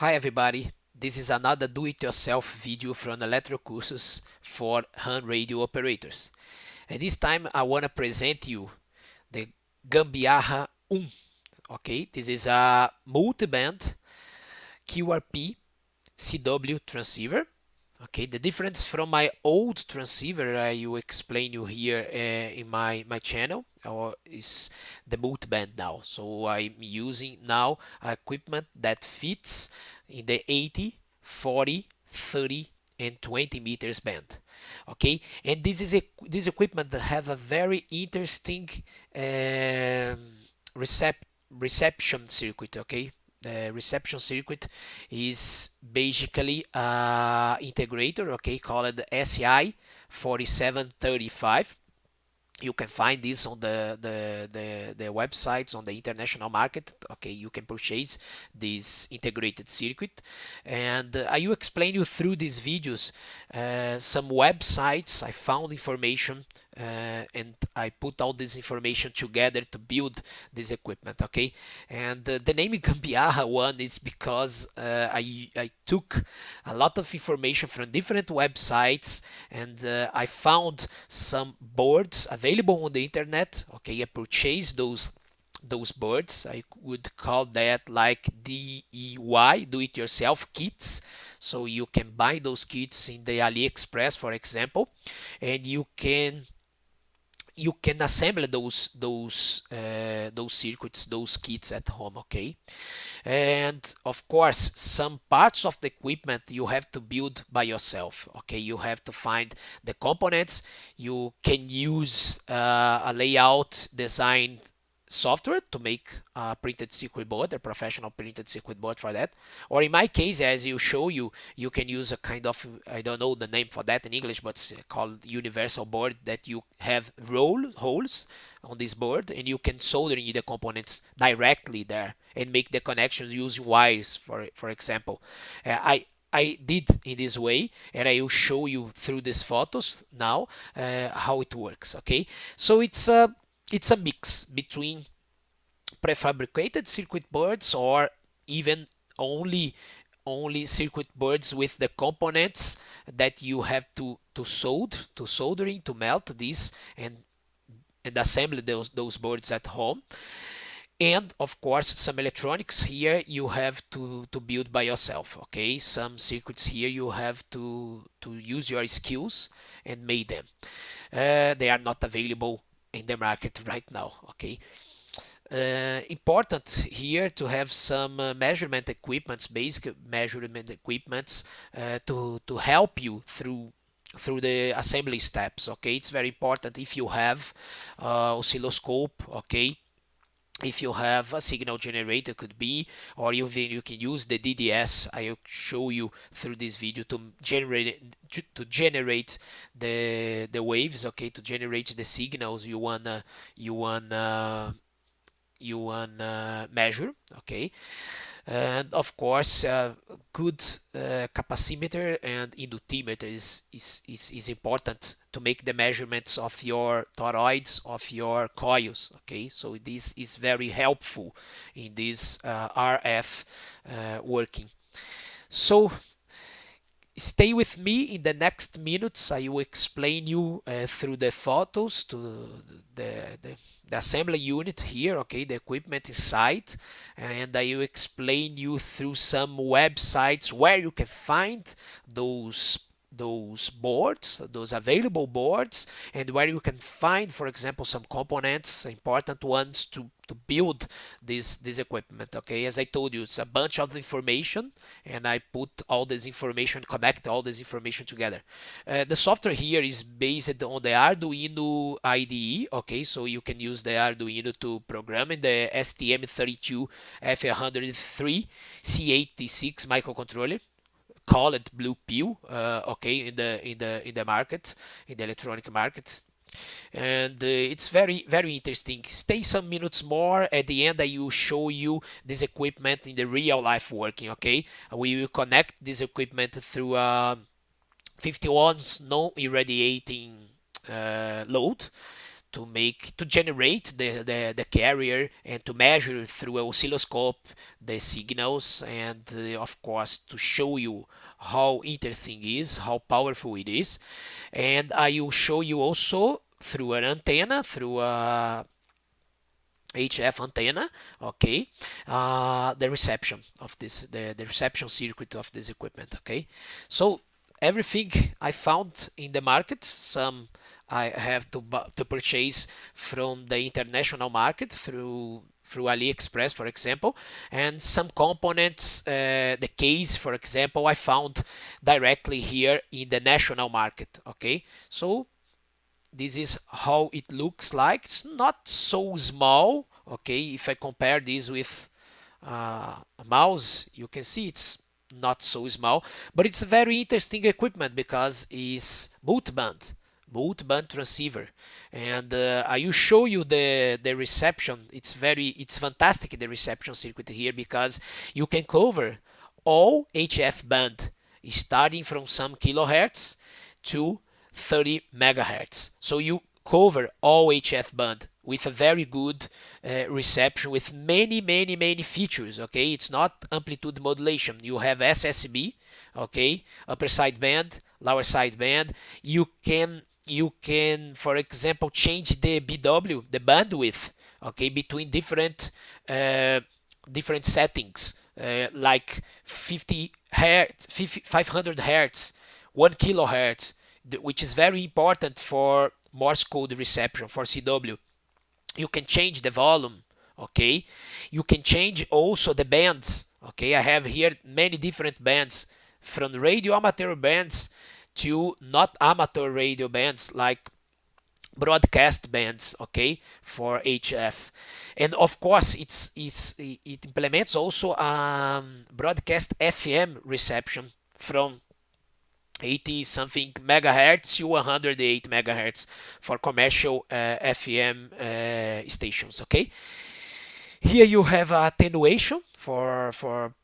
Hi everybody, this is another do-it-yourself video from Electrical Cursos for hand radio operators. And this time I want to present you the GAMBIARRA 1. Okay, this is a multiband QRP CW transceiver. Okay, the difference from my old transceiver I will explain you here in my channel is the multiband now. So I'm using now equipment that fits in the 80, 40, 30 and 20 meters band. Okay, and this equipment that have a very interesting um, reception circuit. Okay, the reception circuit is basically an integrator, okay, called SI 4735. You can find this on the websites on the international market. Okay, you can purchase this integrated circuit, and I will explain you through these videos some websites. I found information and I put all this information together to build this equipment. Okay, and the name GAMBIARRA 1 is because I took a lot of information from different websites, and I found some boards available on the internet. Okay, I purchased those boards. I would call that like DIY, do-it-yourself kits. So you can buy those kits in the AliExpress, for example, and you can assemble those circuits, those kits at home. Okay, and of course some parts of the equipment you have to build by yourself. Okay, you have to find the components. You can use a layout design software to make a printed circuit board, a professional printed circuit board for that. Or in my case, as you show you, you can use a kind of, I don't know the name for that in English, but it's called universal board, that you have holes on this board and you can solder in the components directly there and make the connections using wires, for example. I did in this way, and I will show you through these photos now how it works. Okay, so it's a mix between prefabricated circuit boards or even only circuit boards with the components that you have to soldering to melt this and assemble those boards at home. And of course some electronics here you have to build by yourself. Okay, some circuits here you have to use your skills and make them. They are not available in the market right now. Okay, important here to have some measurement equipments, basic measurement equipments to help you through the assembly steps. Okay, it's very important if you have oscilloscope. Okay, if you have a signal generator, could be, or even you can use the DDS. I'll show you through this video to generate the waves. Okay, to generate the signals you wanna measure. Okay, and of course good capacimeter and inductimeter is important to make the measurements of your toroids, of your coils. Okay, so this is very helpful in this RF working. So stay with me. In the next minutes I will explain you through the photos to the assembly unit here. Okay, the equipment inside, and I will explain you through some websites where you can find those boards, those available boards, and where you can find, for example, some components, important ones to build this equipment. Okay, as I told you, it's a bunch of information, and I put all this information, connect all this information together. The software here is based on the Arduino IDE. Okay, so you can use the Arduino to program in the STM32 F103 C86 microcontroller, called Blue Pill. Okay, in the market, in the electronic market, and it's very interesting. Stay some minutes more. At the end I will show you this equipment in the real life working. Okay, we will connect this equipment through a 50 ohms non irradiating load to generate the carrier and to measure through an oscilloscope the signals, and of course to show you how interesting it is, how powerful it is. And I will show you also through an antenna, through a HF antenna, okay, the reception of this, the reception circuit of this equipment, okay. So everything I found in the market, some I have to purchase from the international market through AliExpress, for example, and some components, the case, for example, I found directly here in the national market, okay. So this is how it looks like. It's not so small, okay. If I compare this with a mouse, you can see it's not so small, but it's a very interesting equipment because it's multiband transceiver, and I will show you the reception. It's fantastic, the reception circuit here, because you can cover all HF band starting from some kilohertz to 30 megahertz. So you cover all HF band with a very good reception, with many features, okay. It's not amplitude modulation. You have SSB, okay, upper sideband, lower sideband. You can, for example, change the BW, the bandwidth, okay, between different settings, like 50 hertz, 500 hertz, 1 kilohertz, which is very important for Morse code reception, for CW. You can change the volume, okay. You can change also the bands, okay. I have here many different bands, from radio amateur bands to not amateur radio bands, like broadcast bands, okay, for HF. And of course it implements also broadcast FM reception from 80 something megahertz to 108 megahertz for commercial FM stations, okay. Here you have attenuation for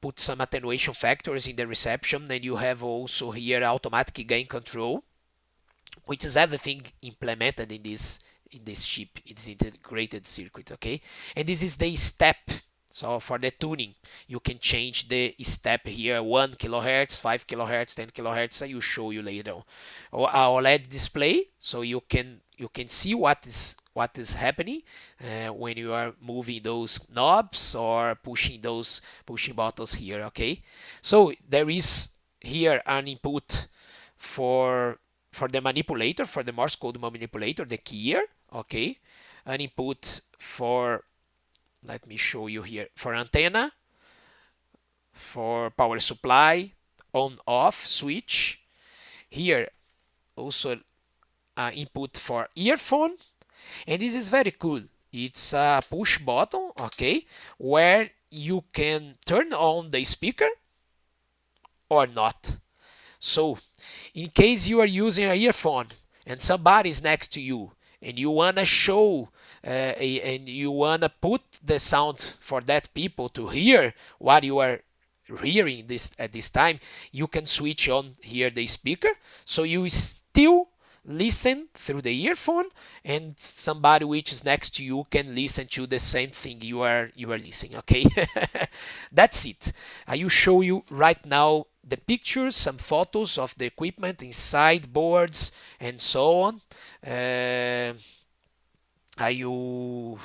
put some attenuation factors in the reception, and you have also here automatic gain control, which is everything implemented in this chip. It's integrated circuit, okay. And this is the step. So for the tuning, you can change the step here, 1 kilohertz, 5 kilohertz, 10 kilohertz. I will show you later on. Oled display, so you can see what is happening when you are moving those knobs or pushing buttons here, okay. So there is here an input for the manipulator, for the Morse code manipulator, the keyer, okay. An input for, let me show you here, for antenna, for power supply, on off switch. Here also input for earphone, and this is very cool. It's a push button, okay, where you can turn on the speaker or not. So in case you are using an earphone and somebody is next to you and you wanna show and you wanna put the sound for that people to hear what you are hearing at this time, you can switch on here the speaker, so you still listen through the earphone, and somebody which is next to you can listen to the same thing you are listening, okay. That's it. I will show you right now the pictures, some photos of the equipment inside, boards and so on. I will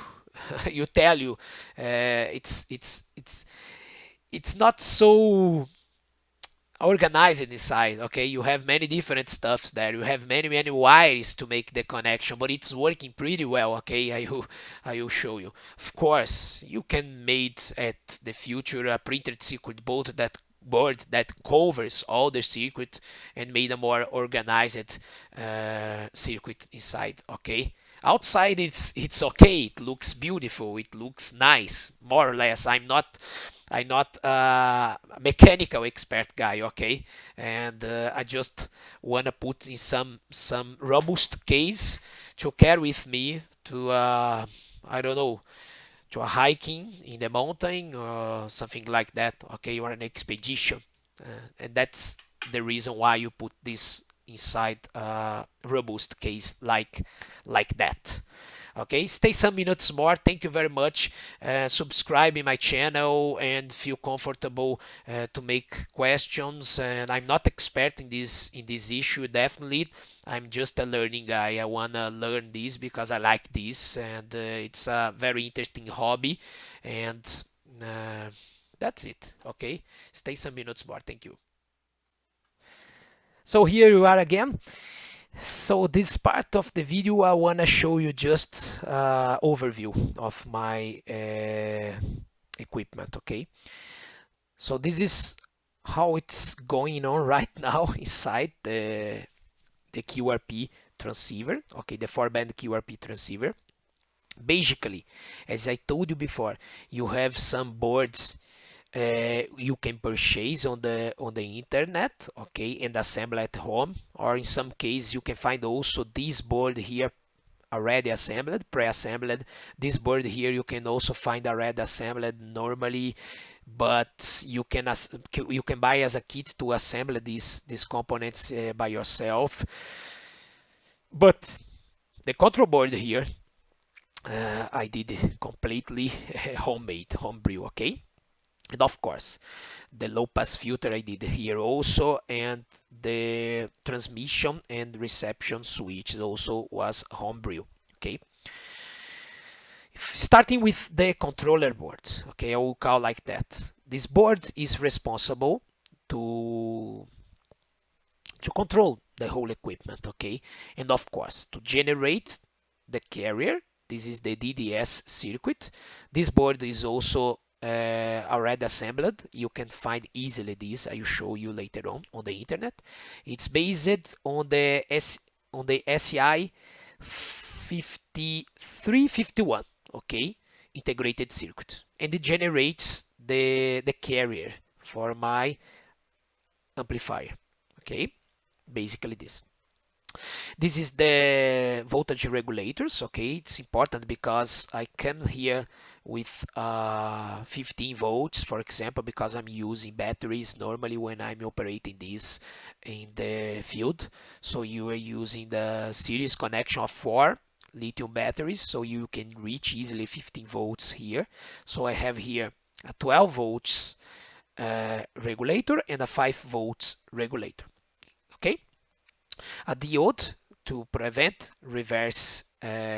tell you, it's not so organized inside, okay. You have many different stuffs there. You have many wires to make the connection, but it's working pretty well, okay. I will show you. Of course, you can make at the future a printed circuit board that covers all the circuit and made a more organized circuit inside, okay. Outside it's okay, it looks beautiful, it looks nice, more or less. I'm not a mechanical expert guy, okay, and I just wanna put in some robust case to carry with me to I don't know, to a hiking in the mountain or something like that, okay, or an expedition, and that's the reason why you put this inside a robust case like that. Okay, stay some minutes more. Thank you very much. Subscribe in my channel and feel comfortable to make questions. And I'm not expert in this issue, definitely. I'm just a learning guy. I wanna learn this because I like this, and it's a very interesting hobby. And that's it. Okay, stay some minutes more. Thank you. So here you are again. So this part of the video, I want to show you just overview of my equipment. Okay, so this is how it's going on right now inside the QRP transceiver. Okay, the 4-band QRP transceiver. Basically, as I told you before, you have some boards you can purchase on the internet, okay, and assemble at home, or in some cases you can find also this board here already assembled, pre-assembled. This board here you can also find already assembled normally, but you can buy as a kit to assemble these components by yourself. But the control board here I did completely homebrew, okay. And of course, the low pass filter I did here also, and the transmission and reception switch also was homebrew. Okay. Starting with the controller board, okay, I will call like that. This board is responsible to control the whole equipment, okay, and of course to generate the carrier. This is the DDS circuit. This board is also already assembled. You can find easily this. I will show you later on the internet. It's based on the SI 5351, okay, integrated circuit, and it generates the carrier for my amplifier. Okay, basically this. This is the voltage regulators. Okay, it's important because I come here with 15 volts, for example, because I'm using batteries normally when I'm operating this in the field. So you are using the series connection of 4 lithium batteries, so you can reach easily 15 volts here. So I have here a 12 volts regulator and a 5 volts regulator. Okay, a diode to prevent reverse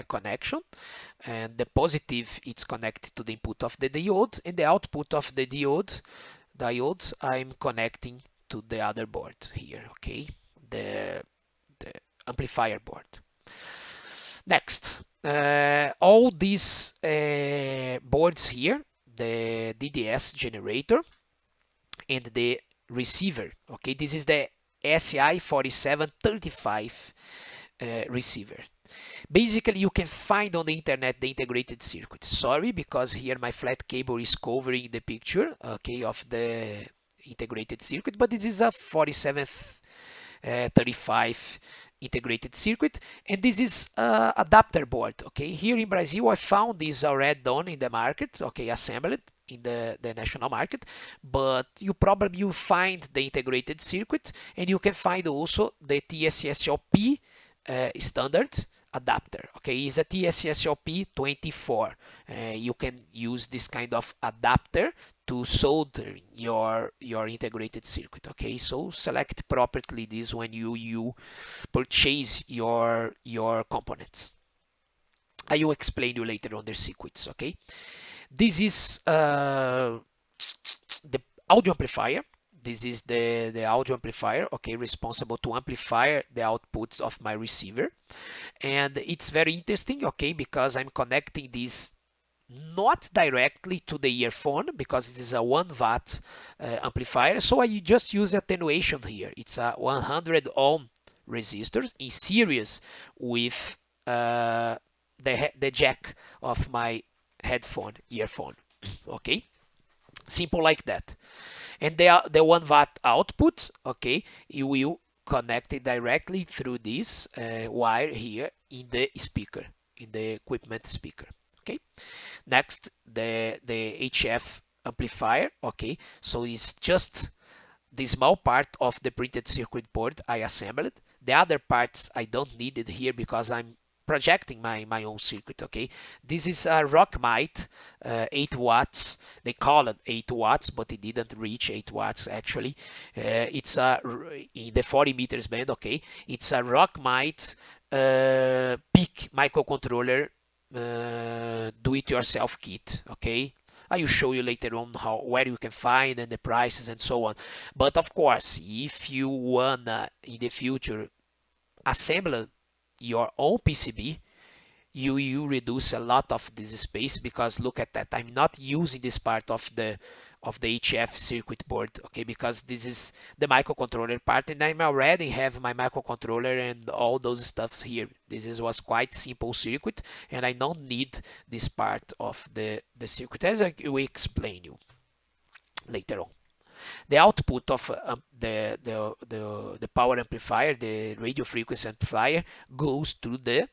connection, and the positive is connected to the input of the diode, and the output of the diodes I'm connecting to the other board here, okay, the amplifier board. Next, all these boards here, the DDS generator and the receiver, okay, this is the SI 4735 receiver. Basically, you can find on the internet the integrated circuit. Sorry, because here my flat cable is covering the picture, okay, of the integrated circuit, but this is a 4735 integrated circuit, and this is adapter board. Okay, here in Brazil I found this already done in the market, okay, assembled in the national market, but you probably will find the integrated circuit, and you can find also the TSSLP standard adapter. Okay, is a TSSLP 24. You can use this kind of adapter to solder your integrated circuit. Okay, so select properly this when you purchase your components. I will explain you later on the circuits. Okay, this is the audio amplifier. This is the audio amplifier, okay, responsible to amplify the output of my receiver. And it's very interesting, okay, because I'm connecting this not directly to the earphone, because it is a 1 watt amplifier. So I just use attenuation here. It's a 100 ohm resistor in series with the jack of my earphone. Okay, simple like that. And the 1 watt output, okay, you will connect it directly through this wire here in the speaker, in the equipment speaker. Okay, next the HF amplifier. Okay, so it's just the small part of the printed circuit board I assembled. The other parts I don't need it here because I'm projecting my own circuit. Okay, this is a rock mite, 8 watts. They call it 8 watts, but it didn't reach 8 watts actually. It's in the 40 meters band. Okay, it's a rock mite peak microcontroller do-it-yourself kit. Okay, I will show you later on where you can find and the prices and so on. But of course, if you wanna in the future assemble your own PCB, you reduce a lot of this space, because look at that, I'm not using this part of the HF circuit board, okay, because this is the microcontroller part, and I already have my microcontroller and all those stuffs here. Was quite simple circuit, and I don't need this part of the circuit, as I will explain you later on. The output of the power amplifier, the radio frequency amplifier, goes to the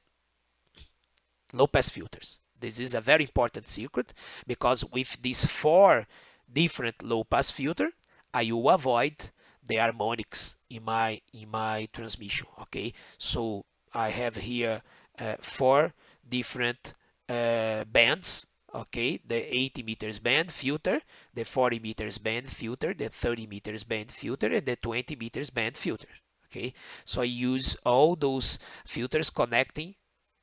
low pass filters. This is a very important circuit, because with these 4 different low pass filter, I will avoid the harmonics in my transmission. Okay, so I have here 4 different bands. Okay, the 80 meters band filter, the 40 meters band filter, the 30 meters band filter, and the 20 meters band filter. Okay, so I use all those filters connecting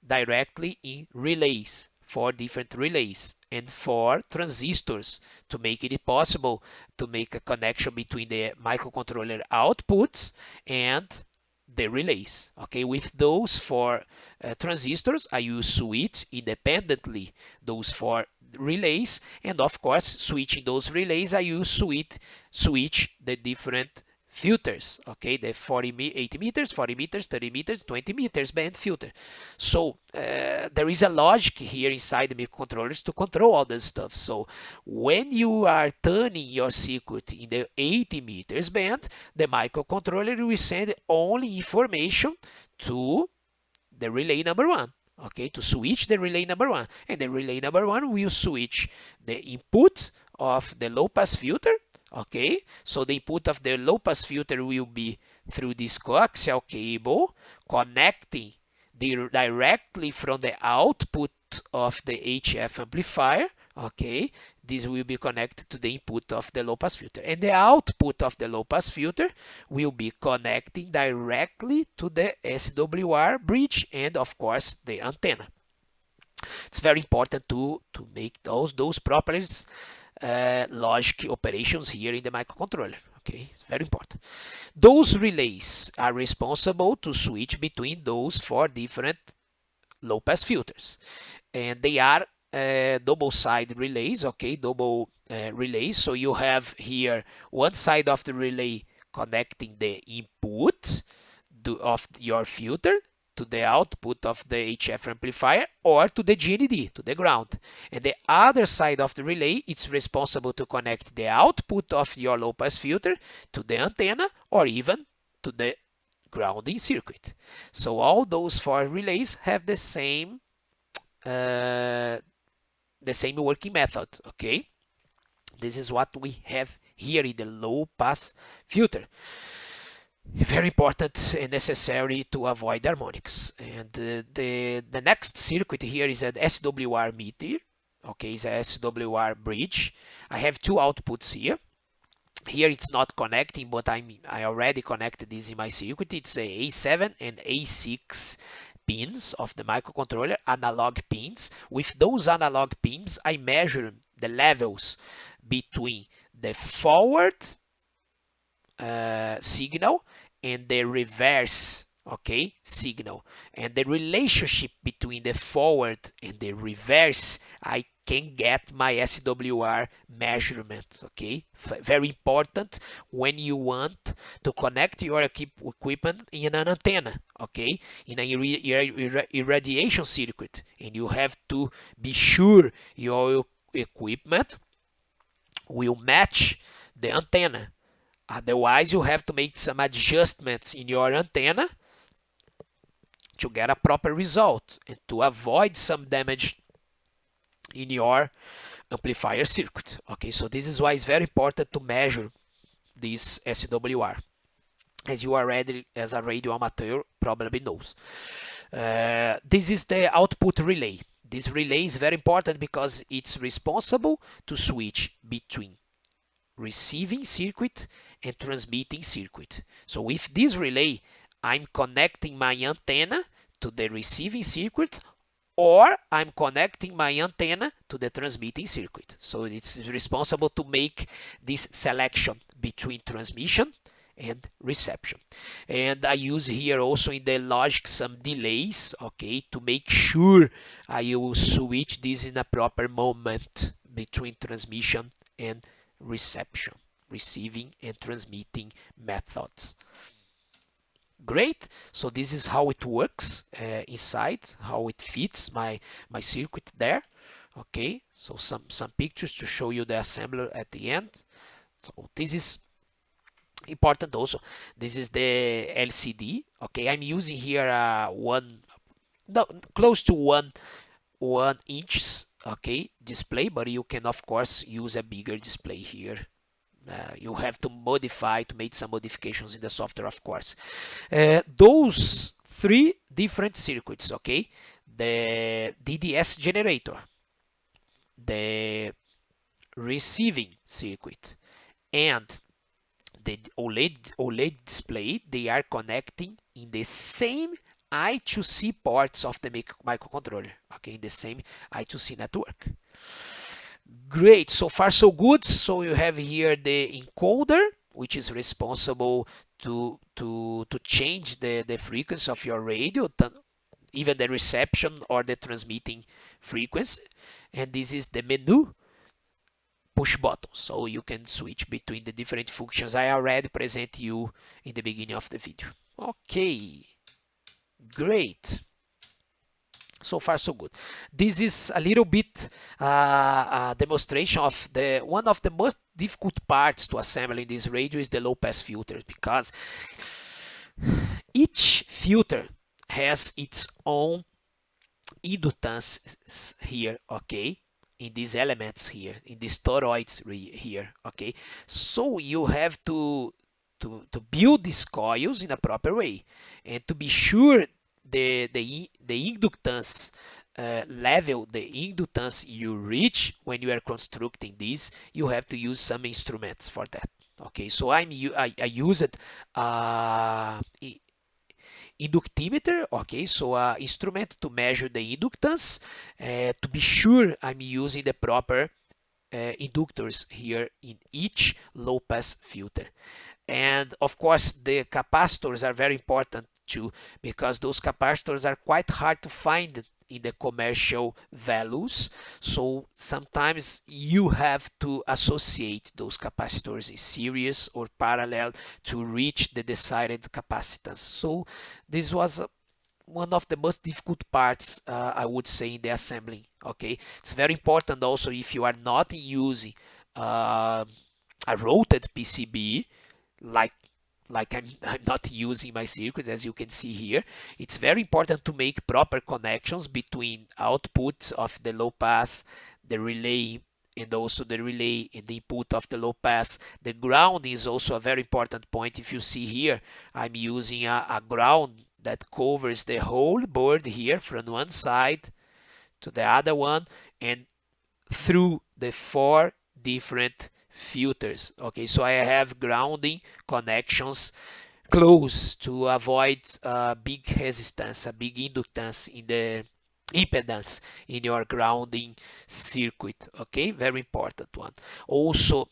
directly in relays, 4 different relays, and 4 transistors to make it possible to make a connection between the microcontroller outputs and the relays. Okay, with those 4 transistors, I will switch independently those 4 relays, and of course, switching those relays, I will switch the different filters. Okay, the 80 meters, 40 meters, 30 meters, 20 meters band filter. So there is a logic here inside the microcontrollers to control all this stuff. So when you are turning your circuit in the 80 meters band, the microcontroller will send only information to the relay number 1. Okay, to switch the relay number 1, and the relay number 1 will switch the input of the low pass filter. Okay, so the input of the low pass filter will be through this coaxial cable, connecting directly from the output of the HF amplifier. Okay, this will be connected to the input of the low pass filter, and the output of the low pass filter will be connecting directly to the SWR bridge and of course the antenna. It's very important to make those properties, logic operations here in the microcontroller. Okay, it's very important. Those relays are responsible to switch between those 4 different low pass filters, and they are double side relays. Okay, double relays. So you have here one side of the relay connecting the input of your filter to the output of the HF amplifier or to the GND, to the ground. And the other side of the relay is responsible to connect the output of your low pass filter to the antenna or even to the grounding circuit. So all those 4 relays have the same working method. Okay, this is what we have here in the low pass filter. Very important and necessary to avoid harmonics. And the next circuit here is an SWR meter. Okay, it's a SWR bridge. I have 2 outputs here. Here it's not connecting, but I already connected this in my circuit. It's a A7 and A6 pins of the microcontroller, analog pins. With those analog pins, I measure the levels between the forward signal and the reverse, okay, signal, and the relationship between the forward and the reverse, I can get my SWR measurement. Okay, very important when you want to connect your equipment in an antenna, okay, in a irradiation circuit, and you have to be sure your equipment will match the antenna. Otherwise, you have to make some adjustments in your antenna to get a proper result and to avoid some damage in your amplifier circuit. Okay, so this is why it's very important to measure this SWR. as you already, as a radio amateur, probably knows. This is the output relay. This relay is very important because it's responsible to switch between receiving circuit and transmitting circuit. So with this relay, I'm connecting my antenna to the receiving circuit, or I'm connecting my antenna to the transmitting circuit. So it's responsible to make this selection between transmission and reception. And I use here also in the logic some delays, okay, to make sure I will switch this in a proper moment between transmission and reception, receiving and transmitting methods. Great. So this is how it works inside, how it fits my circuit there. Okay, so some pictures to show you the assembler at the end. So this is important also. This is the LCD. Okay, I'm using here close to one inch, okay, display, but you can of course use a bigger display here. You have to modify, to make some modifications in the software, of course. Those three different circuits, okay, the DDS generator, the receiving circuit, and the OLED display, they are connecting in the same I2C ports of the microcontroller, okay, in the same I2C network. Great, so far so good. So you have here the encoder, which is responsible to change the frequency of your radio, even the reception or the transmitting frequency. And this is the menu push button, so you can switch between the different functions I already present you in the beginning of the video. Okay, great. So far so good. This is a little bit a demonstration of one of the most difficult parts to assemble in this radio is the low pass filter, because each filter has its own inductance here, okay, in these elements here, in these toroids here, okay. So you have to build these coils in a proper way, and to be sure the inductance level, the inductance you reach when you are constructing this, you have to use some instruments for that. Okay, so I used inductimeter, okay, so instrument to measure the inductance, to be sure I'm using the proper inductors here in each low pass filter. And of course the capacitors are very important too, because those capacitors are quite hard to find in the commercial values, so sometimes you have to associate those capacitors in series or parallel to reach the desired capacitance. So this was one of the most difficult parts, I would say, in the assembling. Okay, it's very important also, if you are not using a routed PCB, like I'm not using my circuit, as you can see here, it's very important to make proper connections between outputs of the low pass, the relay, and also the relay and the input of the low pass. The ground is also a very important point. If you see here, I'm using a ground that covers the whole board here from one side to the other one and through the 4 different filters. Okay, so I have grounding connections close to avoid big resistance, a big inductance in the impedance in your grounding circuit. Okay, very important one. Also,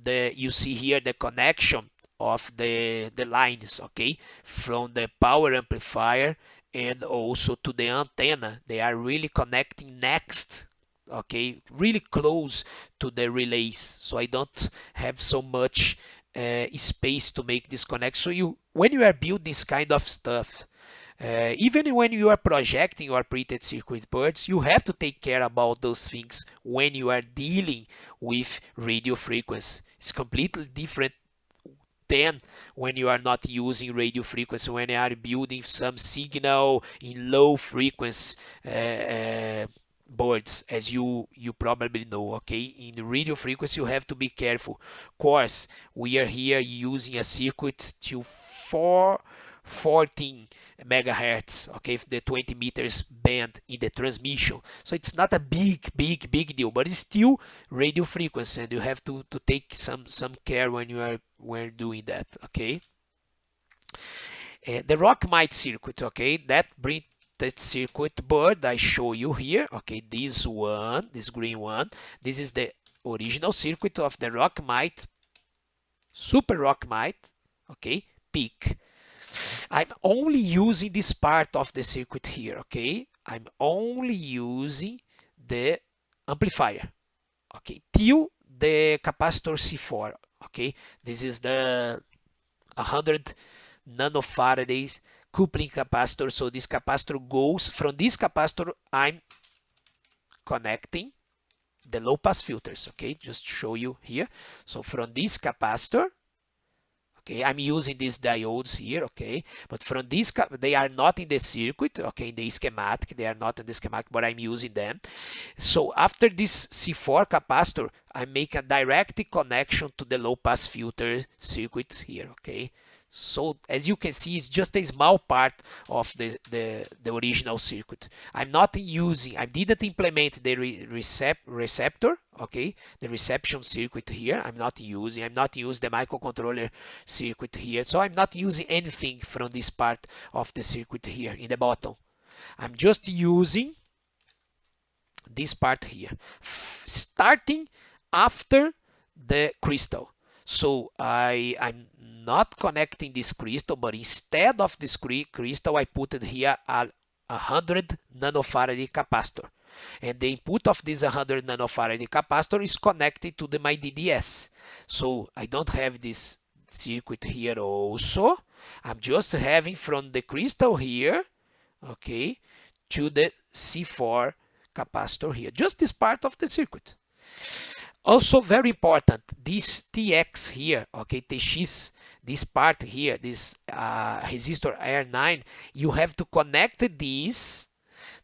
you see here the connection of the lines, okay, from the power amplifier and also to the antenna. They are really connecting next, okay, really close to the relays, so I don't have so much space to make this connection. So when you are building this kind of stuff, even when you are projecting your printed circuit boards, you have to take care about those things when you are dealing with radio frequency. It's completely different than when you are not using radio frequency, when you are building some signal in low frequency boards, as you probably know. Okay, in the radio frequency you have to be careful. Of course, we are here using a circuit to 414 megahertz, okay, the 20 meters band in the transmission, so it's not a big deal, but it's still radio frequency, and you have to take some care when you are doing that. Okay, the rock might circuit, okay, that circuit board I show you here. Okay, this one, this green one, this is the original circuit of the rock might, super rock might, okay, peak. I'm only using this part of the circuit here. Okay, I'm only using the amplifier, okay, till the capacitor C4. Okay, this is the 100 nanofarads coupling capacitor. So this capacitor goes from this capacitor, I'm connecting the low pass filters. Okay, just to show you here. So from this capacitor, okay, I'm using these diodes here. Okay, but from this, they are not in the circuit. Okay, in the schematic, they are not in the schematic, but I'm using them. So after this C4 capacitor, I make a direct connection to the low pass filter circuit here. Okay, so as you can see, it's just a small part of the original circuit. I didn't implement the receptor, okay, the reception circuit here. I'm not using the microcontroller circuit here. So I'm not using anything from this part of the circuit here in the bottom. I'm just using this part here, starting after the crystal. So I'm not connecting this crystal, but instead of this crystal, I put it here a 100 nanofarad capacitor. And the input of this 100 nanofarad capacitor is connected to my DDS. So I don't have this circuit here also. I'm just having from the crystal here, okay, to the C4 capacitor here. Just this part of the circuit. Also very important, this TX here, okay, TX, this part here, this resistor R9, you have to connect this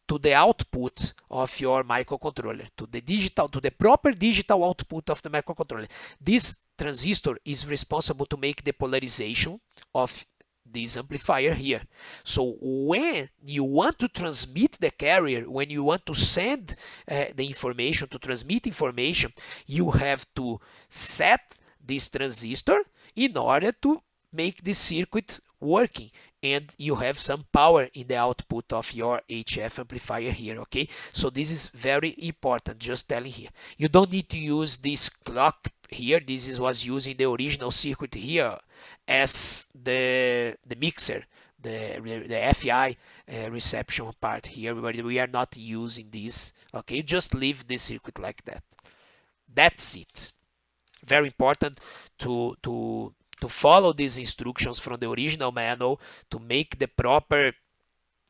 to the output of your microcontroller, to the proper digital output of the microcontroller. This transistor is responsible to make the polarization of this amplifier here. So when you want to transmit the carrier, when you want to send the information, to transmit information, you have to set this transistor in order to make this circuit working, and you have some power in the output of your HF amplifier here. Okay, so this is very important, just telling here. You don't need to use this clock here. This was using the original circuit here as the mixer, the FI reception part here, but we are not using this. Okay, just leave the circuit like that. That's it. Very important to follow these instructions from the original manual to make the proper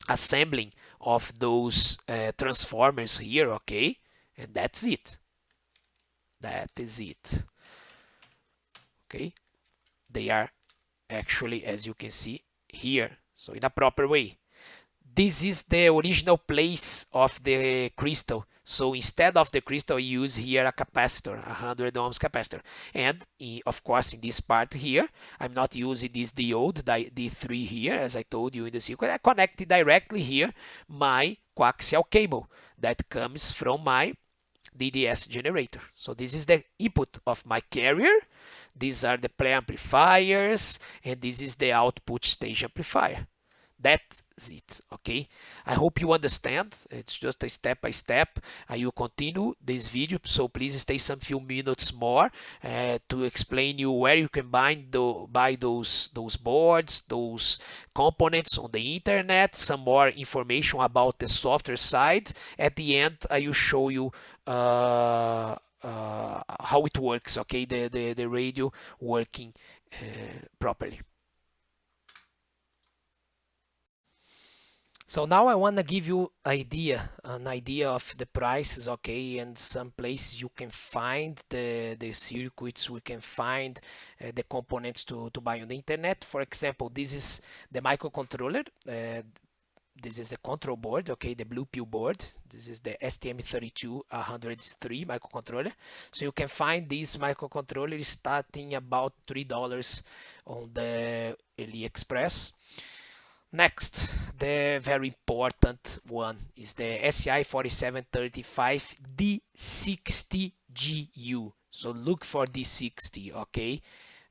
assembling of those transformers here. Okay, and that's it. That is it. Okay, they are actually, as you can see here, so in a proper way. This is the original place of the crystal. So instead of the crystal, I use here a capacitor, 100 ohms capacitor. And of course, in this part here, I'm not using this diode, D3 here, as I told you in the circuit. I connected directly here my coaxial cable that comes from my DDS generator. So this is the input of my carrier. These are the preamplifiers, and this is the output stage amplifier. That's it. Okay, I hope you understand. It's just a step by step. I will continue this video, so please stay some few minutes more to explain you where you can buy those boards, those components on the internet, some more information about the software side. At the end, I will show you how it works. Okay, the radio working properly. So now I want to give you an idea of the prices, okay, and some places you can find the circuits, we can find the components to buy on the internet. For example, this is the microcontroller. this is the control board, okay, the blue pill board. This is the STM32 microcontroller. So you can find this microcontroller starting about $3 on the AliExpress. Next, the very important one is the SI4735 D60GU. So look for D60, okay?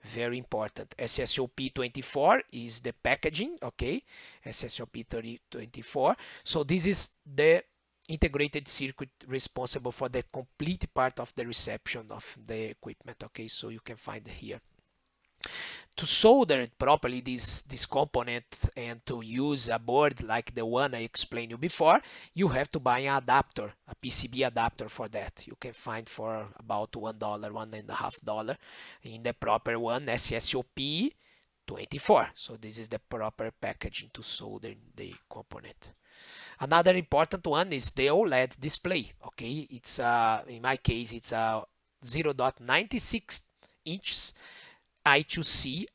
Very important. SSOP24 is the packaging, okay? SSOP24. So this is the integrated circuit responsible for the complete part of the reception of the equipment, okay? So you can find it here. To solder properly this component and to use a board like the one I explained you before, you have to buy an adapter, a PCB adapter for that. You can find for about $1, $1.50 in the proper one, SSOP 24. So this is the proper packaging to solder the component. Another important one is the OLED display. Okay, it's in my case it's a 0.96 inches I2C,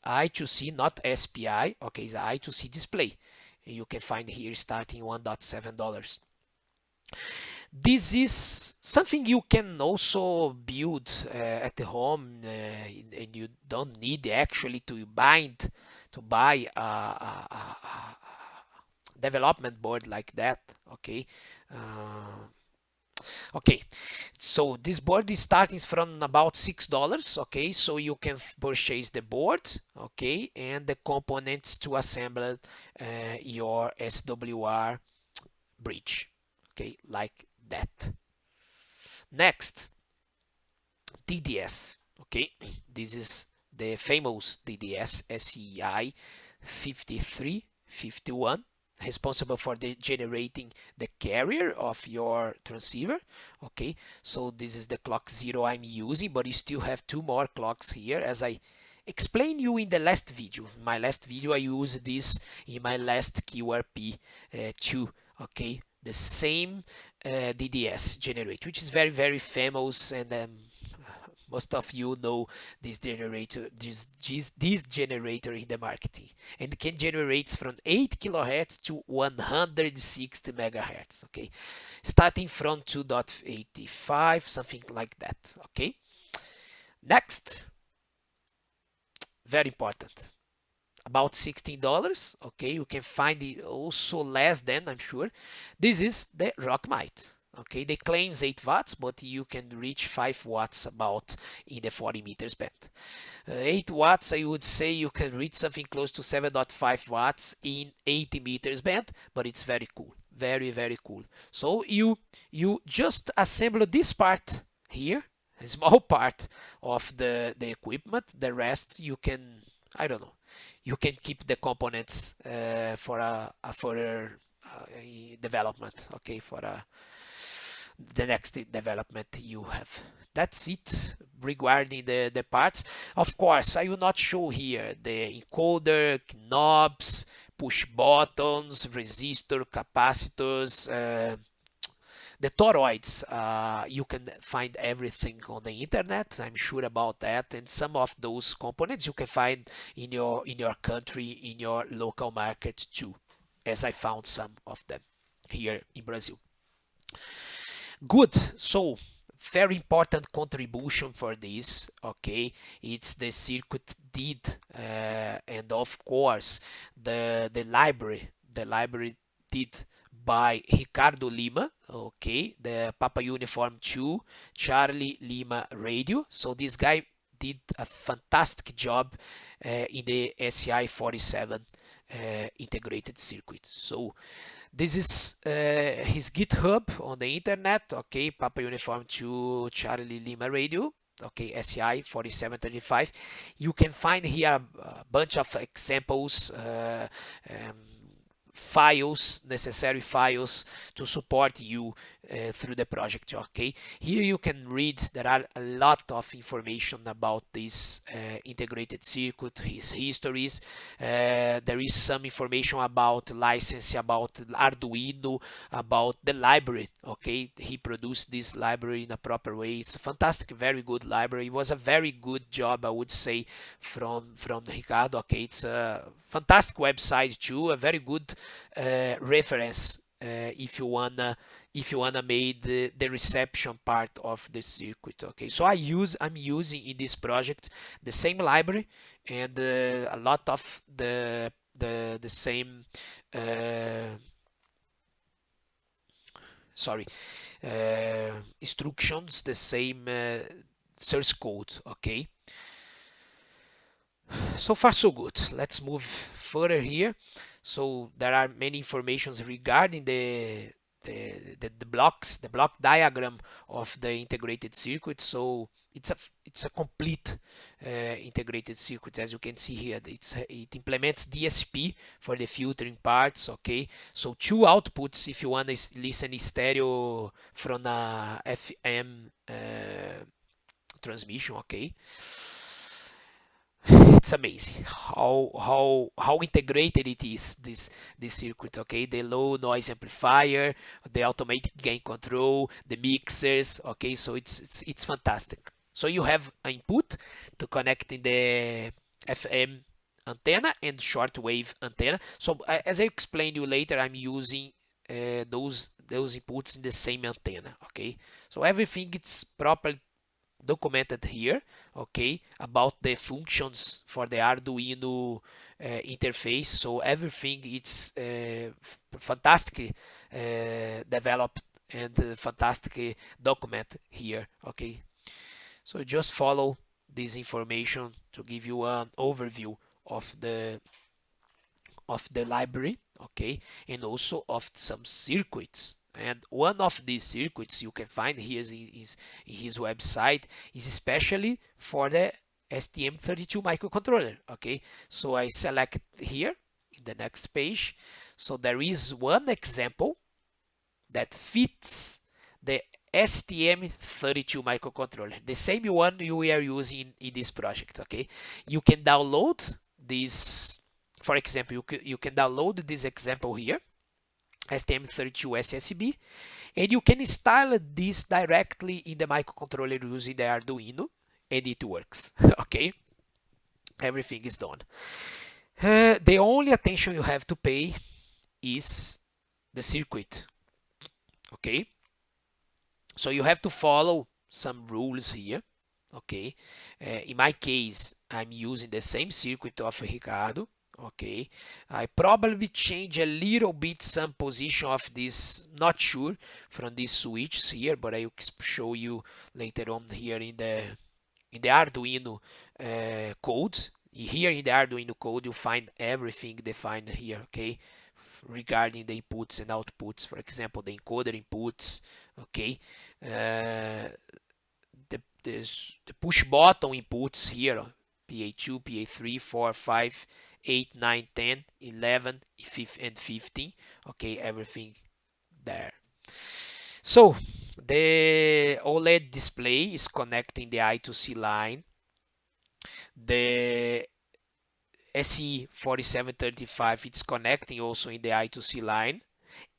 not SPI. Okay, it's a I2C display. You can find here starting $1.7. This is something you can also build at the home, and you don't need actually to buy a development board like that. Okay. Okay, so this board is starting from about $6. Okay, so you can purchase the board, okay, and the components to assemble your SWR bridge, okay, like that. Next, DDS. Okay, this is the famous DDS SEI 5351, responsible for generating the carrier of your transceiver. Okay, so this is the clock 0 I'm using, but you still have two more clocks here, as I explained you in the last video. In my last video I used this in my last QRP too. Okay, the same DDS generator, which is very famous, and most of you know this generator, this generator in the marketing, and can generate from 8 kilohertz to 160 megahertz. Okay, starting from 2.85, something like that. Okay, next, very important, about $16. Okay, you can find it also less than, I'm sure. This is the Rockmite. Okay, they claim 8 watts, but you can reach 5 watts about in the 40 meters band. 8 watts, I would say you can reach something close to 7.5 watts in 80 meters band, but it's very cool, very cool. So you just assemble this part here, a small part of the equipment. The rest you can, I don't know, you can keep the components for a further development. Okay, for the next development you have. That's it regarding the parts. Of course, I will not show here the encoder, knobs, push buttons, resistor, capacitors, the toroids. You can find everything on the internet, I'm sure about that, and some of those components you can find in your country, in your local market too, as I found some of them here in Brazil. Good. So very important contribution for this. Okay, it's the circuit did, and of course the library did by Ricardo Lima. Okay, the Papa Uniform 2 Charlie Lima radio. So this guy did a fantastic job in the SI 47 integrated circuit. So this is his GitHub on the internet. Okay, Papa Uniform 2 Charlie Lima radio. Okay, SI 4735. You can find here a bunch of examples, files, necessary files to support you through the project. Okay, here you can read, there are a lot of information about this integrated circuit, his histories. There is some information about license, about Arduino, about the library. Okay, he produced this library in a proper way. It's a fantastic, very good library. It was a very good job, I would say, from Ricardo. Okay, it's a fantastic website too, a very good reference if you wanna make the reception part of the circuit. Okay, so I'm using in this project the same library and a lot of the same instructions, the same source code. Okay, so far so good. Let's move further here. So there are many informations regarding the block diagram of the integrated circuit. So it's a complete integrated circuit, as you can see here. It implements DSP for the filtering parts. Okay, so 2 outputs if you want to listen in stereo from a FM transmission. Okay, it's amazing how integrated it is, this circuit. Okay, the low noise amplifier, the automatic gain control, the mixers. Okay, so it's fantastic. So you have an input to connect in the FM antenna and shortwave antenna. So as I explained you later, I'm using those inputs in the same antenna. Okay, so everything is properly documented here. Okay, about the functions for the Arduino interface. So everything it's fantastically developed and fantastically documented here. Okay, so just follow this information to give you an overview of the library. Okay, and also of some circuits. And one of these circuits you can find here in his website is especially for the STM32 microcontroller. Okay, so I select here in the next page. So there is one example that fits the STM32 microcontroller, the same one we are using in this project. Okay, you can download this. For example, you can download this example here, STM32 SSB, and you can install this directly in the microcontroller using the Arduino, and it works. Okay, everything is done. The only attention you have to pay is the circuit. Okay, so you have to follow some rules here. Okay, in my case, I'm using the same circuit of Ricardo. Okay, I probably change a little bit some position of this, not sure, from these switches here, but I will show you later on here in the Arduino code. Here in the Arduino code you find everything defined here. Okay, regarding the inputs and outputs, for example the encoder inputs. Okay, the push button inputs here, PA2, PA3, 4, 5, 8, 9, 10, 11, and 15. Okay, everything there. So the OLED display is connecting the I2C line. The SE4735 it's connecting also in the I2C line,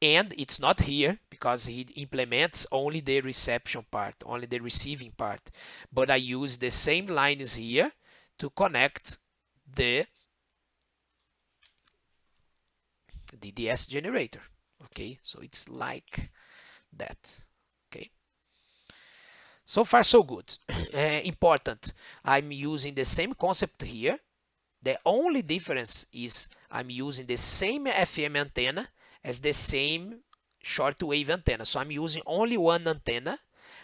and it's not here because it implements only the reception part, only the receiving part, but I use the same lines here to connect the DDS generator. Okay, so it's like that. Okay, so far so good. Important, I'm using the same concept here. The only difference is I'm using the same FM antenna as the same shortwave antenna. So I'm using only one antenna.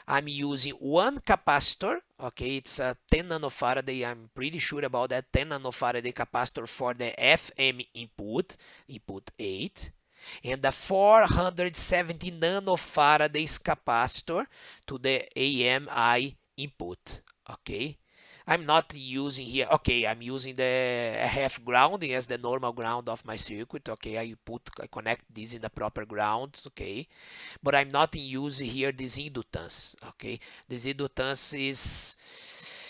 I'm using one capacitor. Okay, it's a 10 nanofarad. I'm pretty sure about that. 10 nanofarad capacitor for the FM input 8, and a 470 nanofarads capacitor to the AMI input. Okay, I'm not using here, okay, I'm using the RF grounding as the normal ground of my circuit, okay, I connect this in the proper ground, okay, but I'm not using here this inductance, okay. This inductance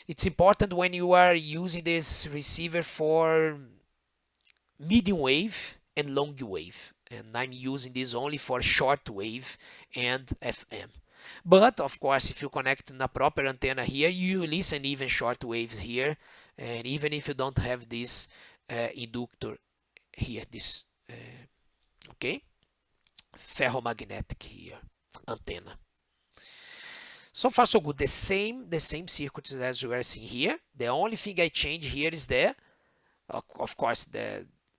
it's important when you are using this receiver for medium wave and long wave, and I'm using this only for short wave and FM. But of course, if you connect a proper antenna here, you listen even short waves here, and even if you don't have this inductor here, this okay, ferromagnetic here antenna. So far so good. The same circuits as we are seeing here. The only thing I change here is of course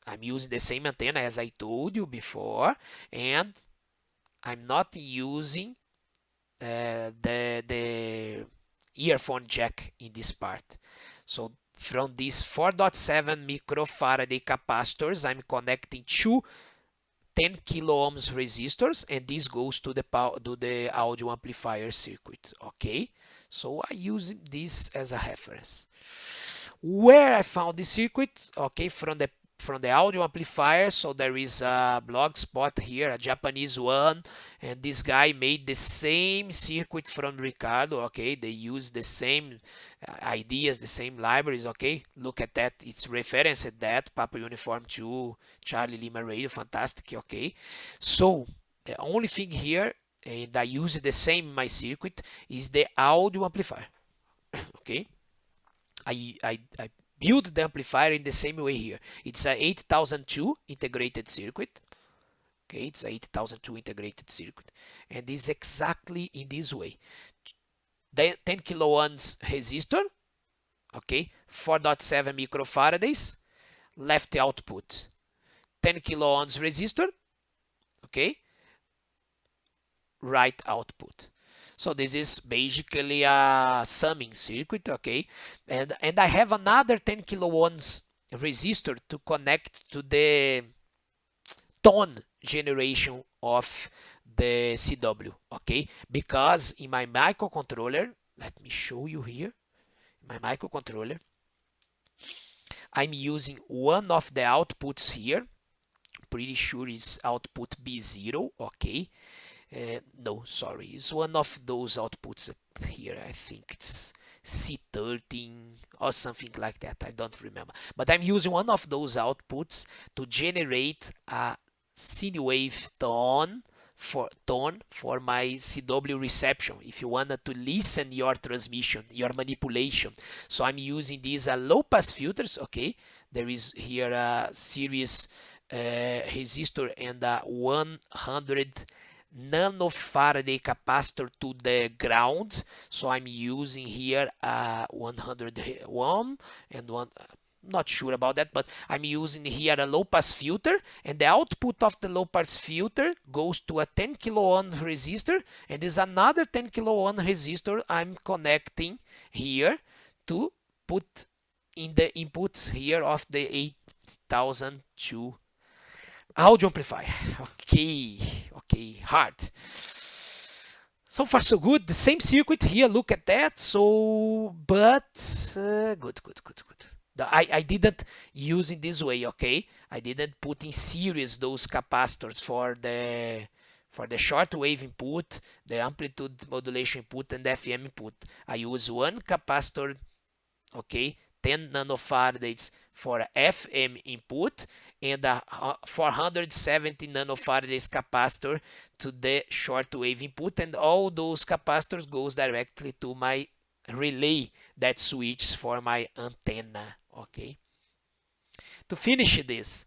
I'm using the same antenna as I told you before, and I'm not using the earphone jack in this part. So from these 4.7 microfarad capacitors, I'm connecting two 10 kilo ohms resistors, and this goes to the audio amplifier circuit. Okay, so I use this as a reference. Where I found this circuit, okay, from the audio amplifier. So there is a blog spot here, a Japanese one, and this guy made the same circuit from Ricardo. Okay, they use the same ideas, the same libraries. Okay, look at that, it's referenced at that Papa Uniform 2 Charlie Lima Radio, fantastic. Okay, so the only thing here, and I use the same in my circuit, is the audio amplifier. Okay, I build the amplifier in the same way here. It's a 8002 integrated circuit. Okay, it's a 8002 integrated circuit, and is exactly in this way. The 10 kilo ohms resistor, okay, 4.7 microfarads, left output. 10 kilo ohms resistor, okay, right output. So this is basically a summing circuit, okay, and I have another 10 kilo ohms resistor to connect to the tone generation of the CW, okay, because in my microcontroller, let me show you here, my microcontroller, I'm using one of the outputs here, pretty sure is output B0, okay. No, sorry, it's one of those outputs here. I think it's C13 or something like that. I don't remember. But I'm using one of those outputs to generate a sine wave tone for my CW reception. If you wanted to listen your transmission, your manipulation. So I'm using these low pass filters. Okay, there is here a series resistor and a 100 nanofarad capacitor to the ground. So I'm using here 101 and one, not sure about that, but I'm using here a low pass filter, and the output of the low pass filter goes to a 10 kilo ohm resistor, and is another 10 kilo ohm resistor I'm connecting here to put in the inputs here of the 8002 audio amplifier. Okay, hard. So far so good. The same circuit here, look at that. So, but good. I didn't use in this way, okay? I didn't put in series those capacitors for the short wave input, the amplitude modulation input, and the FM input. I use one capacitor, okay, 10 nanofarads for FM input, and a 470 nanofarads capacitor to the short wave input, and all those capacitors goes directly to my relay that switches for my antenna. Okay, to finish this,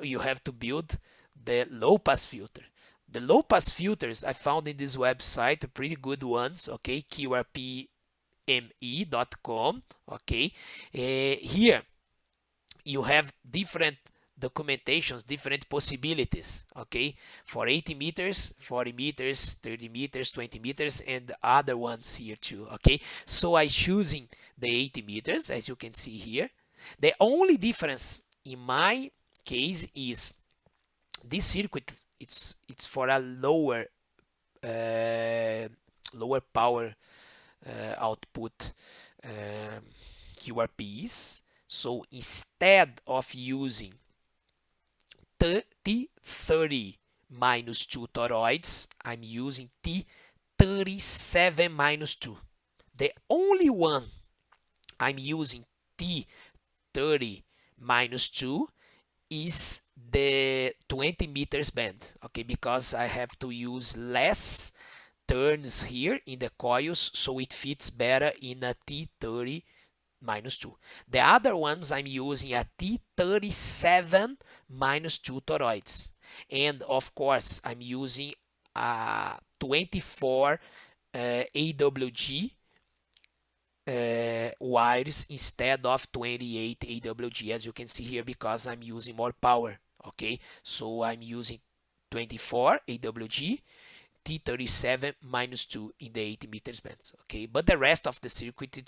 you have to build the low pass filter. The low pass filters I found in this website, pretty good ones. Okay, QRPme.com. Okay, here you have different documentations, different possibilities, okay, for 80 meters, 40 meters, 30 meters, 20 meters, and other ones here too. Okay, so I'm choosing the 80 meters, as you can see here. The only difference in my case is this circuit, it's for a lower power output QRPs. So instead of using T30 minus 2 toroids, I'm using T37 minus 2. The only one I'm using T30 minus 2 is the 20 meters band, okay, because I have to use less turns here in the coils, so it fits better in a T30 minus 2. The other ones I'm using a T37 minus 2 toroids, and of course I'm using a 24 AWG wires instead of 28 AWG, as you can see here, because I'm using more power. Okay, so I'm using 24 AWG, T37 minus 2 in the 80 meters bands. Okay, but the rest of the circuit,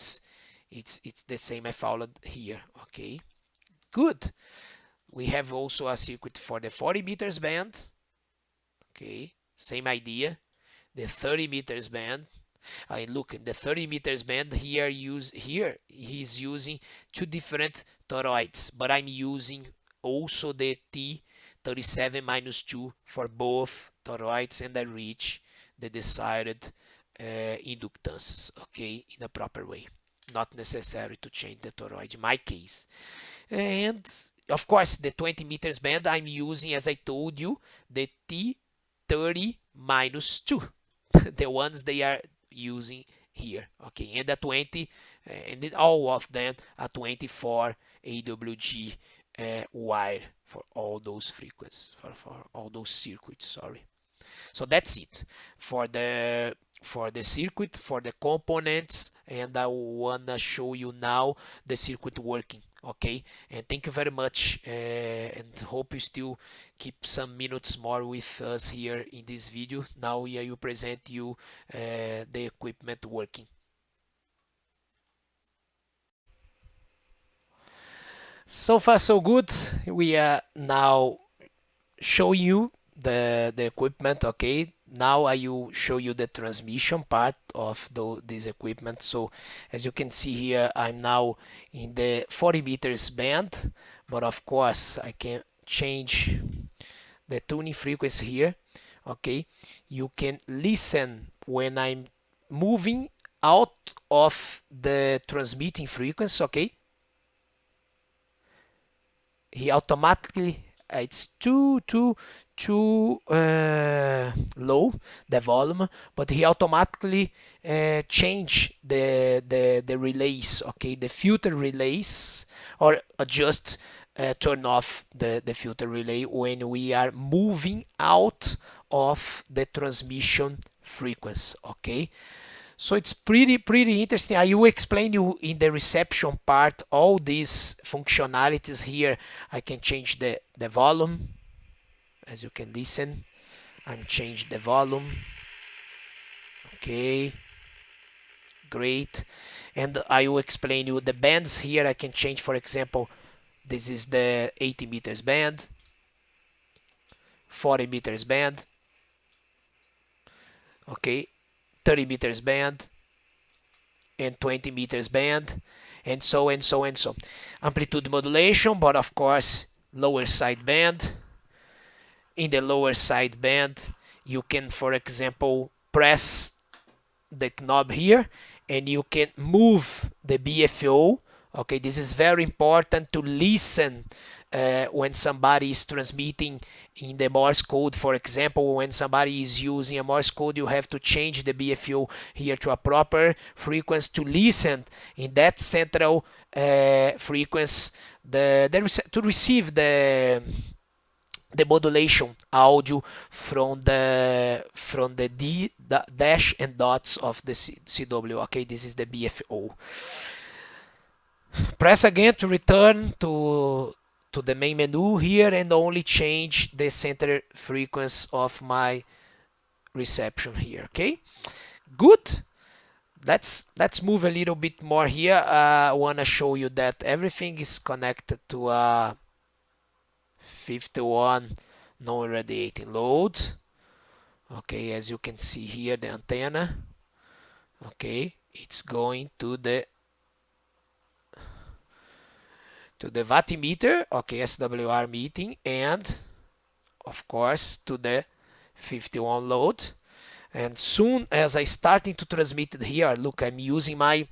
it's the same I followed here. Okay, good. We have also a circuit for the 40 meters band. Okay, same idea. The 30 meters band. Look, in the 30 meters band here, he's using two different toroids, but I'm using also the T37 minus 2 for both toroids, and I reach the desired inductances, okay, in a proper way. Not necessary to change the toroid in my case. And of course, the 20 meters band, I'm using, as I told you, the T30 minus 2, the ones they are using here. Okay, and the 20, and then all of them are 24 AWG wire for all those frequencies, for all those circuits. Sorry. So that's it for the circuit, for the components, and I wanna show you now the circuit working. Okay, and thank you very much, and hope you still keep some minutes more with us here in this video. Now I will present you the equipment working. So far so good. We are now show you the equipment. Okay, now I will show you the transmission part of this equipment. So as you can see here, I'm now in the 40 meters band, but of course I can change the tuning frequency here. Okay, you can listen when I'm moving out of the transmitting frequency. Okay, he automatically, it's too low, the volume, but he automatically change the relays, okay, the filter relays, or adjust, turn off the filter relay when we are moving out of the transmission frequency. Okay, so it's pretty interesting. I will explain you in the reception part all these functionalities here. I can change the volume, as you can listen. I'm changing the volume. Okay, great. And I will explain you the bands here. I can change, for example, this is the 80 meters band, 40 meters band, okay, 30 meters band, and 20 meters band, and so. Amplitude modulation, but of course lower side band. In the lower side band, you can, for example, press the knob here and you can move the BFO. Okay, this is very important to listen when somebody is transmitting in the Morse code. For example, when somebody is using a Morse code, you have to change the BFO here to a proper frequency to listen in that central frequency to receive the modulation audio from the dash and dots of the CW. Okay, this is the BFO. Press again to return to the main menu here and only change the center frequency of my reception here. Okay, good. Let's move a little bit more here. I want to show you that everything is connected to a 51 non-irradiating load. Okay, as you can see here, the antenna. Okay, it's going to the to the watt meter, okay, SWR meeting, and of course to the 50 ohm load. And soon as I starting to transmit it here, look, I'm using my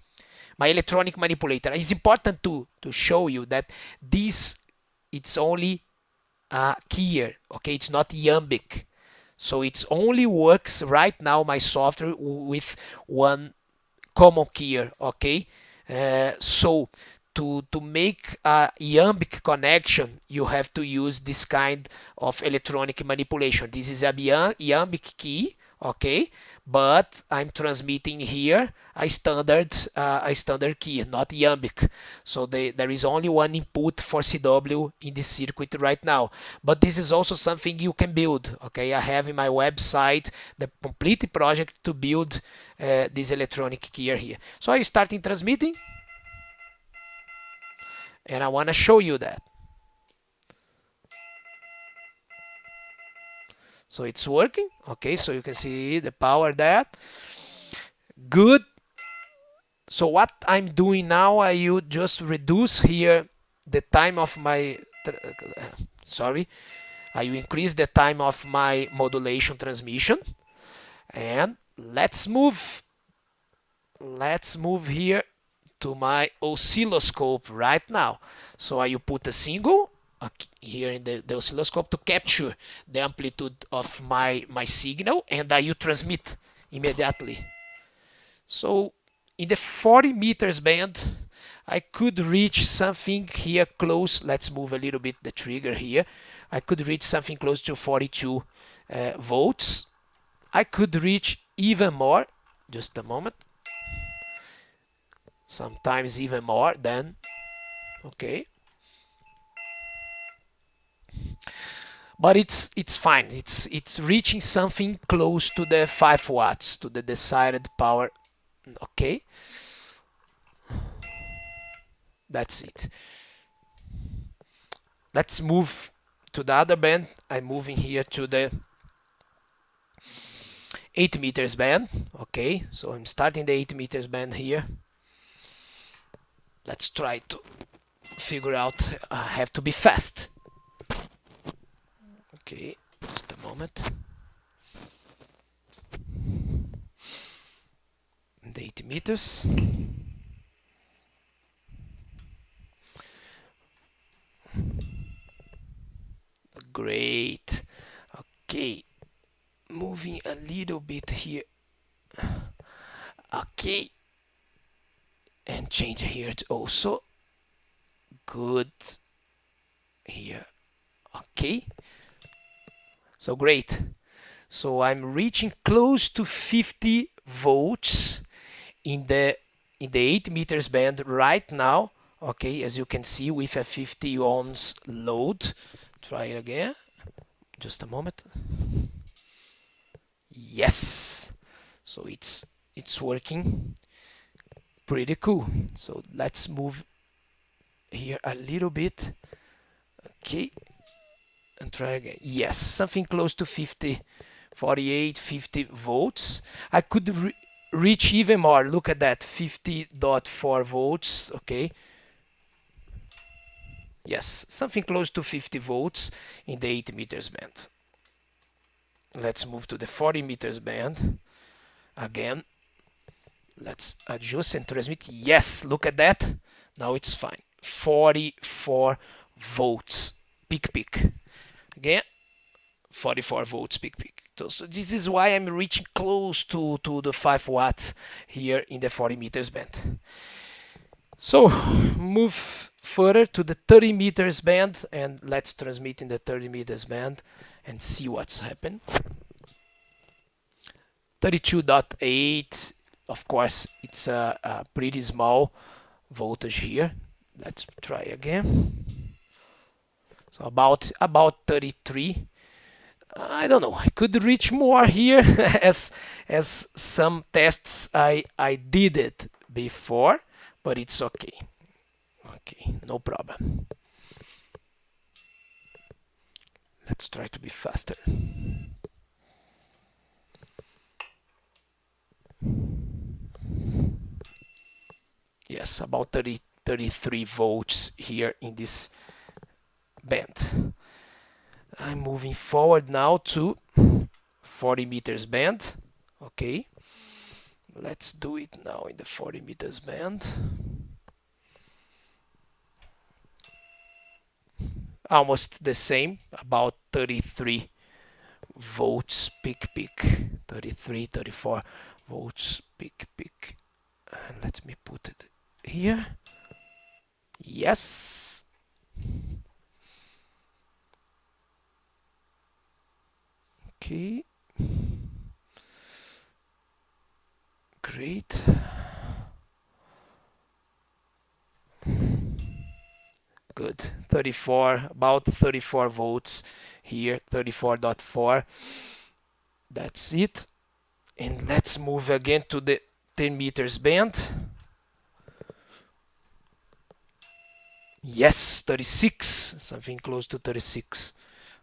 electronic manipulator. It's important to show you that this, it's only keyer, okay, it's not iambic. So it only works right now, my software, with one common keyer, okay? So to make a iambic connection, you have to use this kind of electronic manipulation. This is a iambic key, okay? But I'm transmitting here a standard key, not iambic. So there is only one input for CW in this circuit right now. But this is also something you can build, okay? I have in my website the complete project to build this electronic keyer here. So I starting transmitting, and I want to show you that. So it's working, okay? So you can see the power that. Good. So what I'm doing now, I will just reduce here the time of my, I will increase the time of my modulation transmission. And let's move here to my oscilloscope right now. So I will put a single here in the oscilloscope to capture the amplitude of my signal, and I will transmit immediately. So in the 40 meters band, I could reach something here close. Let's move a little bit the trigger here. I could reach something close to 42 volts. I could reach even more. Just a moment. Sometimes even more than, okay. But it's fine. It's reaching something close to the 5 watts, to the desired power. Okay, that's it. Let's move to the other band. I'm moving here to the 8 meters band. Okay, so I'm starting the 8 meters band here. Let's try to figure out. I have to be fast. Okay, just a moment. The 8 meters. Great. Okay, moving a little bit here. Okay, and change here to also. Good. Here. Okay. So great. So I'm reaching close to 50 volts in the 8 meters band right now. Okay, as you can see, with a 50 ohms load. Try it again. Just a moment. Yes. So it's working. Pretty cool. So let's move here a little bit. Okay. And try again. Yes, something close to 50, 48, 50 volts. I could reach even more. Look at that, 50.4 volts. Okay. Yes, something close to 50 volts in the 8 meters band. Let's move to the 40 meters band. Again, let's adjust and transmit. Yes, look at that. Now it's fine. 44 volts. Peak. Again, 44 volts peak. So this is why I'm reaching close to the 5 watts here in the 40 meters band. So move further to the 30 meters band, and let's transmit in the 30 meters band and see what's happened. 32.8. Of course, it's a pretty small voltage here. Let's try again. So about 33. I don't know. I could reach more here as some tests I did it before, but it's okay. Okay, no problem. Let's try to be faster. Yes, about 30, 33 volts here in this band. I'm moving forward now to 40 meters band. Okay, let's do it now in the 40 meters band. Almost the same, about 33 volts peak, 33, 34 volts peak. And let me put it here. Yes. Okay. Great. Good. 34, about 34 volts here, 34.4. That's it. And let's move again to the 10 meters band. Yes, 36, something close to 36.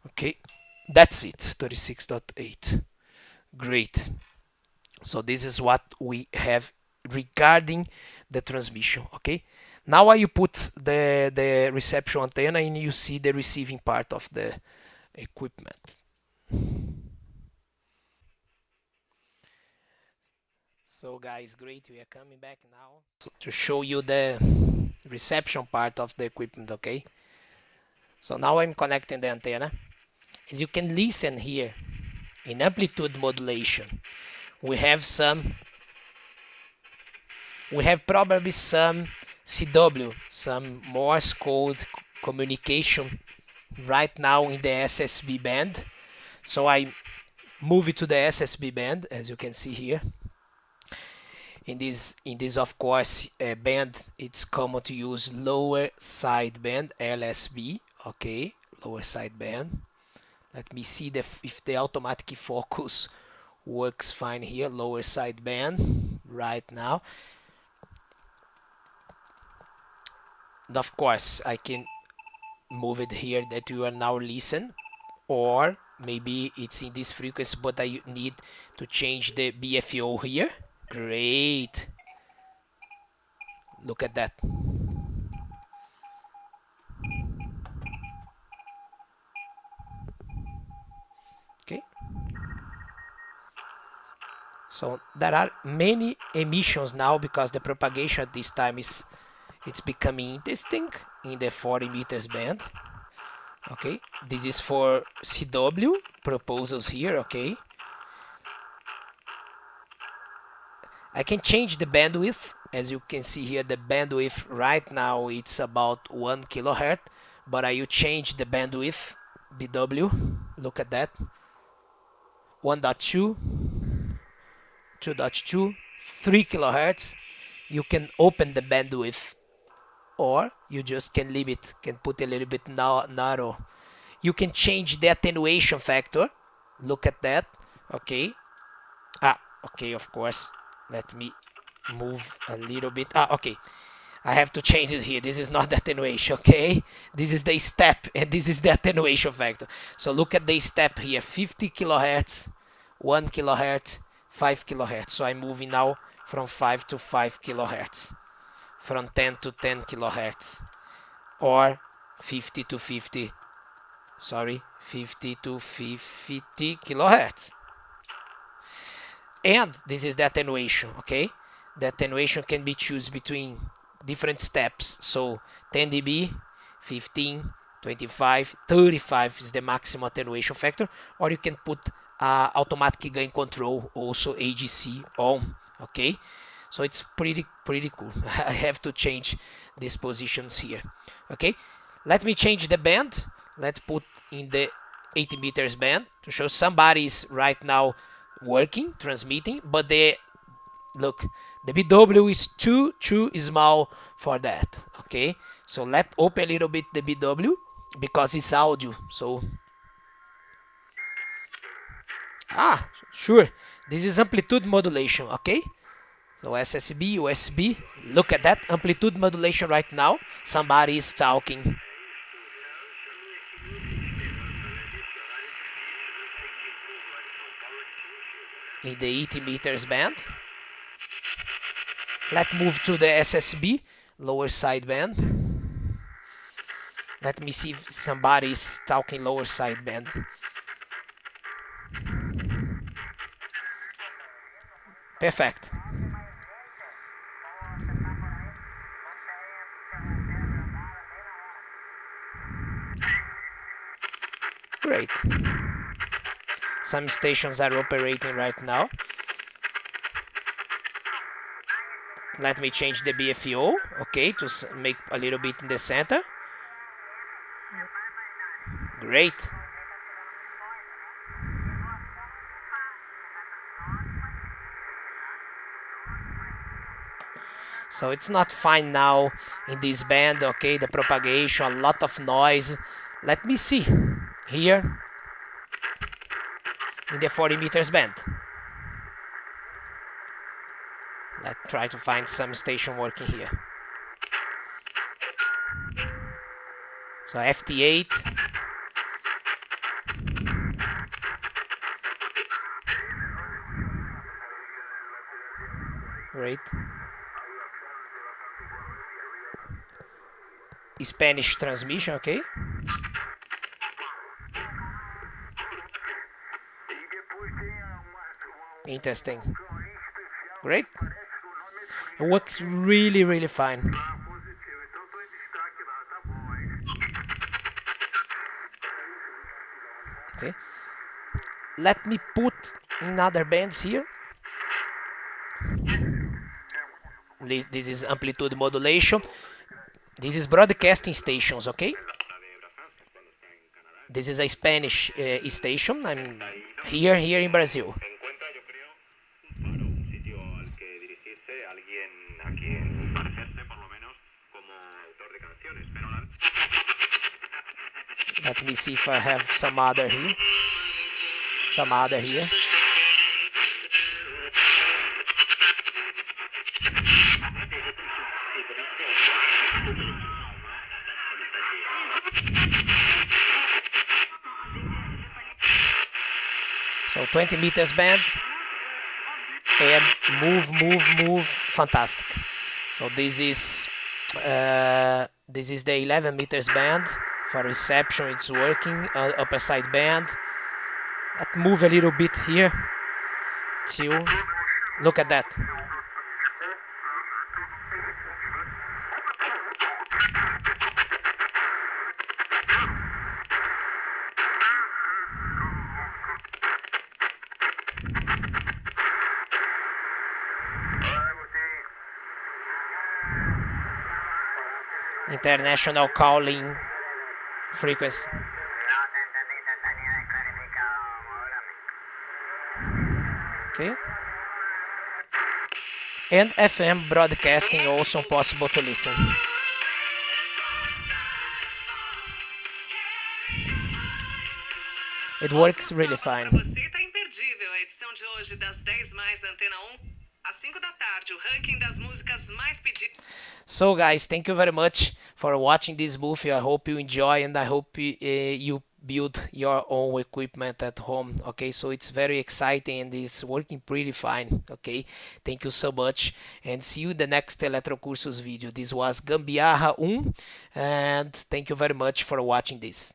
Okay, that's it, 36.8. Great. So this is what we have regarding the transmission. Okay, now you put the reception antenna and you see the receiving part of the equipment. So guys, great, we are coming back now to show you the reception part of the equipment. Okay, so now I'm connecting the antenna. As you can listen here in amplitude modulation, we have probably some CW, some Morse code communication right now in the SSB band. So I move it to the SSB band, as you can see here. In this of course band, it's common to use lower sideband, LSB. Okay, lower sideband. Let me see if the automatic focus works fine here. Lower sideband right now. And of course, I can move it here that you are now listen, or maybe it's in this frequency, but I need to change the BFO here. Great. Look at that. Okay. So there are many emissions now because the propagation at this time it's becoming interesting in the 40 meters band. Okay, this is for CW proposals here. Okay, I can change the bandwidth. As you can see here, the bandwidth right now it's about 1 kilohertz, but I will change the bandwidth BW. Look at that. 1.2, 2.2, 3 kilohertz. You can open the bandwidth, or you just can leave it, can put a little bit narrow. You can change the attenuation factor. Look at that. Okay. Okay, of course. Let me move a little bit. Okay. I have to change it here. This is not the attenuation, okay? This is the step, and this is the attenuation factor. So look at the step here. 50 kilohertz, 1 kilohertz, 5 kilohertz. So I'm moving now from 5 to 5 kilohertz. From 10 to 10 kilohertz. Or 50 to 50. Sorry, 50 to 50 kilohertz. And this is the attenuation, okay? The attenuation can be chosen between different steps. So 10 dB, 15, 25, 35 is the maximum attenuation factor. Or you can put automatic gain control, also AGC on, okay? So it's pretty cool. I have to change these positions here, okay? Let me change the band. Let's put in the 80 meters band to show somebody's right now working, transmitting, but look, the BW is too small for that. Okay, so let's open a little bit the BW because it's audio. So sure, this is amplitude modulation. Okay, so SSB, USB, look at that amplitude modulation right now. Somebody is talking. In the 80 meters band. Let's move to the SSB. lower sideband. Let me see if somebody is talking lower sideband. Perfect. Great. Some stations are operating right now. Let me change the BFO, okay, to make a little bit in the center. Great. So it's not fine now in this band, okay, the propagation, a lot of noise. Let me see here in the 40 meters band. Let's try to find some station working here. So FT8. Great. Spanish transmission, okay. Interesting. Great. It works really, really fine. Okay. Let me put in other bands here. This is amplitude modulation. This is broadcasting stations, okay? This is a Spanish station. I'm here in Brazil. Let me see if I have some other here. So 20 meters band and move, fantastic. So this is the 11 meters band for reception. It's working. Upper side band. Let's move a little bit here to look at that. International calling frequency. Okay. And FM broadcasting also possible to listen. It works really fine. Você tá imperdível a edição de hoje das 10 mais Antena 1 às 5 da tarde, o ranking das músicas mais pedidas. So guys, thank you very much for watching this booth. I hope you enjoy and I hope you build your own equipment at home. Okay, so it's very exciting and it's working pretty fine. Okay, thank you so much and see you in the next Eletrocursos video. This was Gambiarra 1 and thank you very much for watching this.